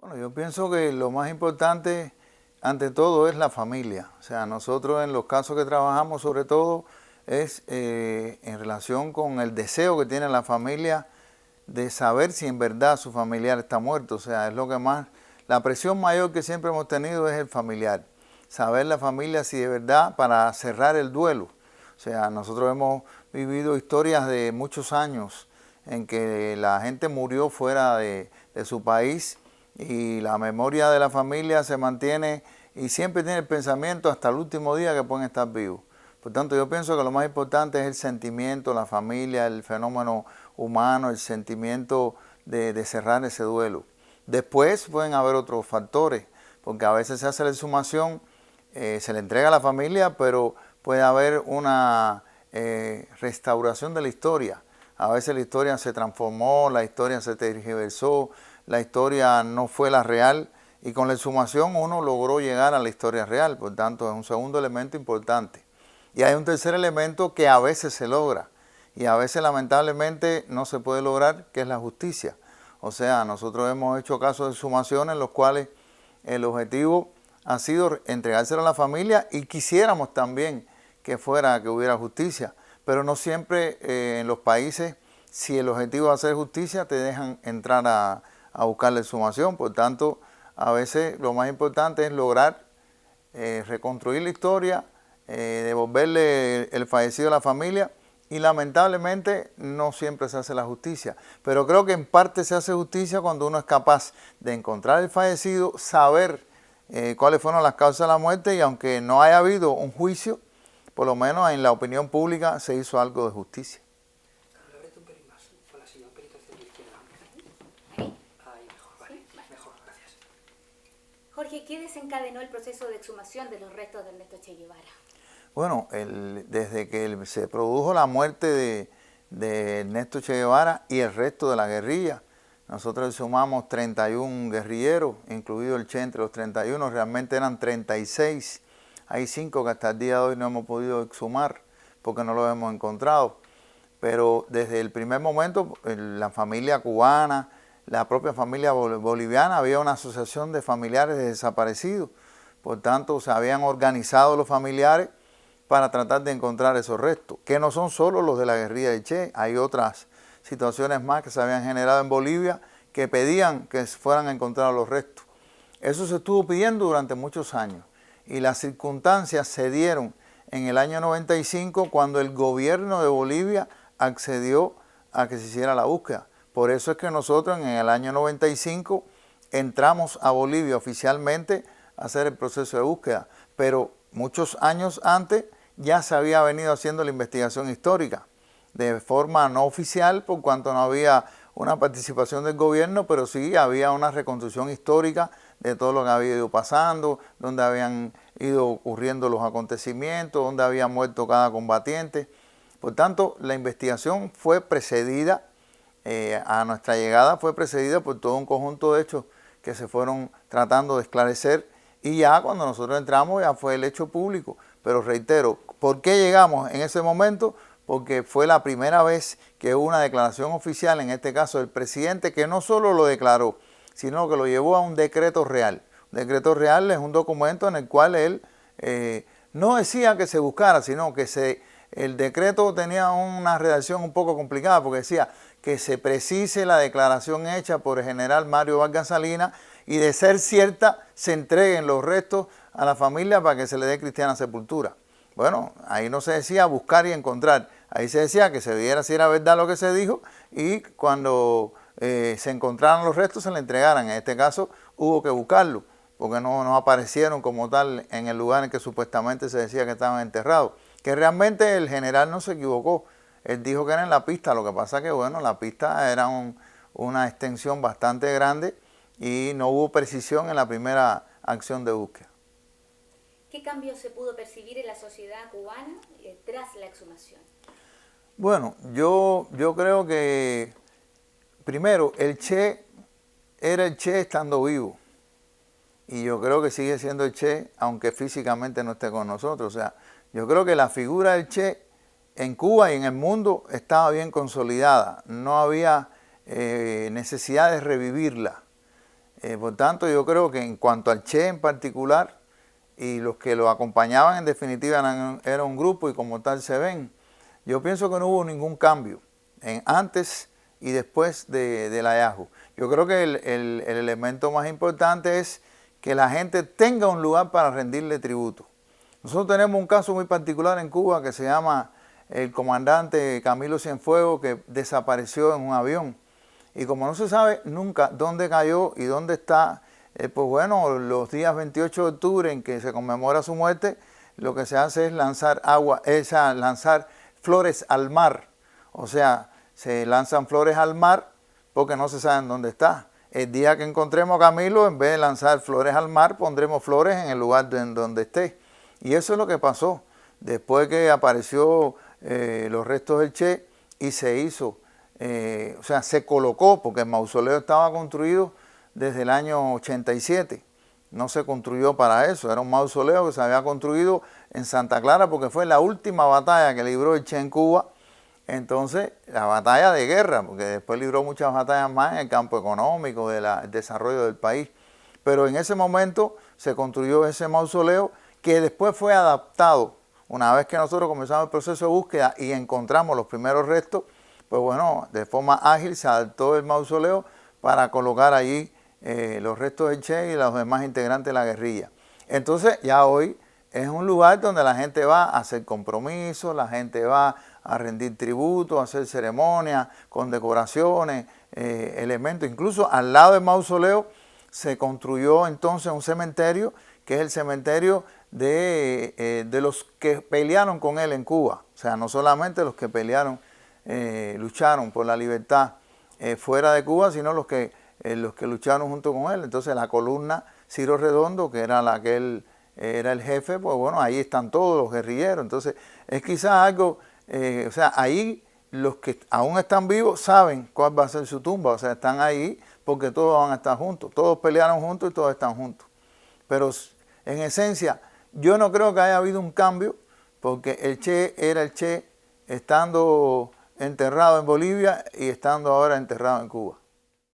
Bueno, yo pienso que lo más importante ante todo es la familia. O sea, nosotros en los casos que trabajamos sobre todo es en relación con el deseo que tiene la familia de saber si en verdad su familiar está muerto. O sea, es lo que más, la presión mayor que siempre hemos tenido es el familiar. Saber la familia si de verdad para cerrar el duelo. O sea, nosotros hemos vivido historias de muchos años en que la gente murió fuera de su país y la memoria de la familia se mantiene y siempre tiene el pensamiento hasta el último día que pueden estar vivos. Por tanto, yo pienso que lo más importante es el sentimiento, la familia, el fenómeno humano, el sentimiento de cerrar ese duelo. Después pueden haber otros factores, porque a veces se hace la exhumación, se le entrega a la familia, pero puede haber una restauración de la historia. A veces la historia se transformó, la historia se tergiversó, la historia no fue la real y con la exhumación uno logró llegar a la historia real. Por tanto, es un segundo elemento importante. Y hay un tercer elemento que a veces se logra y a veces lamentablemente no se puede lograr, que es la justicia. O sea, nosotros hemos hecho casos de exhumación en los cuales el objetivo ha sido entregárselo a la familia y quisiéramos también que hubiera justicia. Pero no siempre en los países, si el objetivo es hacer justicia, te dejan entrar a buscar la exhumación. Por tanto, a veces lo más importante es lograr reconstruir la historia, devolverle el fallecido a la familia y lamentablemente no siempre se hace la justicia. Pero creo que en parte se hace justicia cuando uno es capaz de encontrar el fallecido, saber cuáles fueron las causas de la muerte y aunque no haya habido un juicio, por lo menos en la opinión pública se hizo algo de justicia. Ábrete un pelín más, con la silla un pelito hacia la izquierda. Ahí mejor, vale, mejor, gracias. Jorge, ¿qué desencadenó el proceso de exhumación de los restos de Ernesto Che Guevara? Bueno, desde que se produjo la muerte de Ernesto Che Guevara y el resto de la guerrilla, nosotros exhumamos 31 guerrilleros, incluido el Che entre los 31, realmente eran 36. Hay 5 que hasta el día de hoy no hemos podido exhumar porque no los hemos encontrado. Pero desde el primer momento, la familia cubana, la propia familia boliviana, había una asociación de familiares de desaparecidos. Por tanto, se habían organizado los familiares para tratar de encontrar esos restos, que no son solo los de la guerrilla de Che, hay otras situaciones más que se habían generado en Bolivia que pedían que fueran encontrados los restos. Eso se estuvo pidiendo durante muchos años y las circunstancias se dieron en el año 95 cuando el gobierno de Bolivia accedió a que se hiciera la búsqueda. Por eso es que nosotros en el año 95 entramos a Bolivia oficialmente a hacer el proceso de búsqueda, pero muchos años antes ya se había venido haciendo la investigación histórica de forma no oficial por cuanto no había una participación del gobierno, pero sí había una reconstrucción histórica de todo lo que había ido pasando, donde habían ido ocurriendo los acontecimientos, donde había muerto cada combatiente. Por tanto, la investigación fue precedida, a nuestra llegada fue precedida por todo un conjunto de hechos que se fueron tratando de esclarecer y ya cuando nosotros entramos ya fue el hecho público. Pero reitero, ¿por qué llegamos en ese momento? Porque fue la primera vez que hubo una declaración oficial, en este caso del presidente, que no solo lo declaró, sino que lo llevó a un decreto real. Un decreto real es un documento en el cual él no decía que se buscara, sino que el decreto tenía una redacción un poco complicada, porque decía que se precise la declaración hecha por el general Mario Vargas Salinas y de ser cierta se entreguen los restos a la familia para que se le dé cristiana sepultura. Bueno, ahí no se decía buscar y encontrar, ahí se decía que se viera si era verdad lo que se dijo y cuando se encontraran los restos se le entregaran. En este caso hubo que buscarlo porque no aparecieron como tal en el lugar en que supuestamente se decía que estaban enterrados. Que realmente el general no se equivocó, él dijo que era en la pista, lo que pasa que bueno, la pista era una extensión bastante grande y no hubo precisión en la primera acción de búsqueda. ¿Qué cambio se pudo percibir en la sociedad cubana tras la exhumación? Bueno, yo creo que primero el Che era el Che estando vivo y yo creo que sigue siendo el Che aunque físicamente no esté con nosotros. O sea, yo creo que la figura del Che en Cuba y en el mundo estaba bien consolidada, no había necesidad de revivirla. Por tanto, yo creo que en cuanto al Che en particular, y los que lo acompañaban en definitiva era un grupo y como tal se ven, yo pienso que no hubo ningún cambio antes y después del hallazgo. Yo creo que el elemento más importante es que la gente tenga un lugar para rendirle tributo. Nosotros tenemos un caso muy particular en Cuba que se llama el comandante Camilo Cienfuegos, que desapareció en un avión. Y como no se sabe nunca dónde cayó y dónde está, pues bueno, los días 28 de octubre en que se conmemora su muerte, lo que se hace es lanzar lanzar flores al mar. O sea, se lanzan flores al mar porque no se sabe dónde está. El día que encontremos a Camilo, en vez de lanzar flores al mar, pondremos flores en el lugar donde esté. Y eso es lo que pasó. Después que apareció los restos del Che y se hizo, o sea, se colocó, porque el mausoleo estaba construido desde el año 87. No se construyó para eso, era un mausoleo que se había construido en Santa Clara porque fue la última batalla que libró el Che en Cuba. Entonces, la batalla de guerra, porque después libró muchas batallas más en el campo económico, del desarrollo del país. Pero en ese momento se construyó ese mausoleo que después fue adaptado. Una vez que nosotros comenzamos el proceso de búsqueda y encontramos los primeros restos, pues bueno, de forma ágil se adaptó el mausoleo para colocar allí los restos del Che y los demás integrantes de la guerrilla. Entonces, ya hoy es un lugar donde la gente va a hacer compromisos, la gente va a rendir tributo, a hacer ceremonias, condecoraciones, elementos. Incluso al lado del mausoleo se construyó entonces un cementerio, que es el cementerio de los que pelearon con él en Cuba. O sea, no solamente los que pelearon, lucharon por la libertad fuera de Cuba, sino los que lucharon junto con él. Entonces la columna Ciro Redondo, que era la que él era el jefe, pues bueno, ahí están todos los guerrilleros. Entonces es quizás algo, o sea, ahí los que aún están vivos saben cuál va a ser su tumba, o sea, están ahí porque todos van a estar juntos, todos pelearon juntos y todos están juntos. Pero en esencia, yo no creo que haya habido un cambio, porque el Che era el Che estando enterrado en Bolivia y estando ahora enterrado en Cuba.